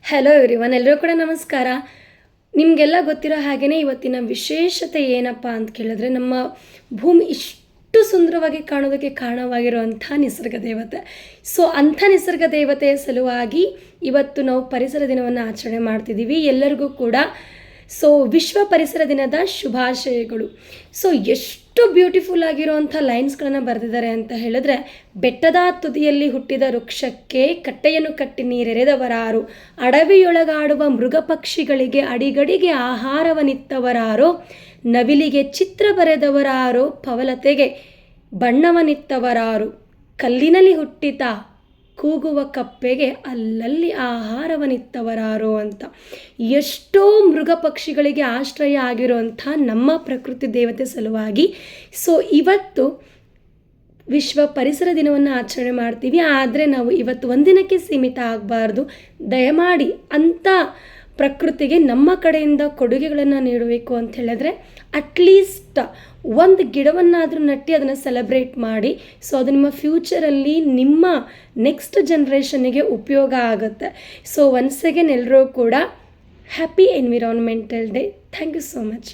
Hello everyone, ಎಲ್ಲರೂ ಕೂಡ ನಮಸ್ಕಾರ. ನಿಮಗೆಲ್ಲ ಗೊತ್ತಿರೋ ಹಾಗೆಯೇ ಇವತ್ತಿನ ವಿಶೇಷತೆ ಏನಪ್ಪ ಅಂತ ಕೇಳಿದ್ರೆ, ನಮ್ಮ ಭೂಮಿ ಇಷ್ಟು ಸುಂದರವಾಗಿ ಕಾಣೋದಕ್ಕೆ ಕಾರಣವಾಗಿರುವಂಥ ನಿಸರ್ಗ ದೇವತೆ. ಸೊ ಅಂಥ ನಿಸರ್ಗ ದೇವತೆಯ ಸಲುವಾಗಿ ಇವತ್ತು ನಾವು ಪರಿಸರ ದಿನವನ್ನು ಆಚರಣೆ ಮಾಡ್ತಿದ್ದೀವಿ. ಎಲ್ಲರಿಗೂ ಕೂಡ ವಿಶ್ವ ಪರಿಸರ ದಿನದ ಶುಭಾಶಯಗಳು. ಎಷ್ಟು ಬ್ಯೂಟಿಫುಲ್ ಆಗಿರುವಂಥ ಲೈನ್ಸ್ಗಳನ್ನು ಬರೆದಿದ್ದಾರೆ ಅಂತ ಹೇಳಿದ್ರೆ, ಬೆಟ್ಟದ ತುದಿಯಲ್ಲಿ ಹುಟ್ಟಿದ ವೃಕ್ಷಕ್ಕೆ ಕಟ್ಟೆಯನ್ನು ಕಟ್ಟಿ ನೀರೆರೆದವರಾರು, ಅಡವಿಯೊಳಗಾಡುವ ಮೃಗ ಪಕ್ಷಿಗಳಿಗೆ ಅಡಿಗಡಿಗೆ ಆಹಾರವನಿತ್ತವರಾರೋ, ನವಿಲಿಗೆ ಚಿತ್ರ ಬರೆದವರಾರೋ, ಪವಲತೆಗೆ ಬಣ್ಣವನಿತ್ತವರಾರು, ಕಲ್ಲಿನಲ್ಲಿ ಹುಟ್ಟಿತ ಕೂಗುವ ಕಪ್ಪೆಗೆ ಅಲ್ಲಲ್ಲಿ ಆಹಾರವನಿತ್ತವರಾರೋ ಅಂತ. ಎಷ್ಟೋ ಮೃಗ ಪಕ್ಷಿಗಳಿಗೆ ಆಶ್ರಯ ಆಗಿರುವಂಥ ನಮ್ಮ ಪ್ರಕೃತಿ ದೇವತೆ ಸಲುವಾಗಿ ಇವತ್ತು ವಿಶ್ವ ಪರಿಸರ ದಿನವನ್ನು ಆಚರಣೆ ಮಾಡ್ತೀವಿ. ಆದರೆ ನಾವು ಇವತ್ತು ಒಂದಿನಕ್ಕೆ ಸೀಮಿತ ಆಗಬಾರ್ದು. ದಯಮಾಡಿ ಅಂಥ ಪ್ರಕೃತಿಗೆ ನಮ್ಮ ಕಡೆಯಿಂದ ಕೊಡುಗೆಗಳನ್ನು ನೀಡಬೇಕು ಅಂತ ಹೇಳಿದ್ರೆ ಅಟ್ಲೀಸ್ಟ್ ಒಂದು ಗಿಡವನ್ನಾದರೂ ನಟ್ಟಿ ಅದನ್ನು ಸೆಲೆಬ್ರೇಟ್ ಮಾಡಿ. ಅದು ನಿಮ್ಮ ಫ್ಯೂಚರಲ್ಲಿ ನಿಮ್ಮ ನೆಕ್ಸ್ಟ್ ಜನ್ರೇಷನ್ನಿಗೆ ಉಪಯೋಗ ಆಗುತ್ತೆ. ಒನ್ಸ್ ಅಗೇನ್ ಎಲ್ಲರೂ ಕೂಡ happy environmental day. Thank you so much.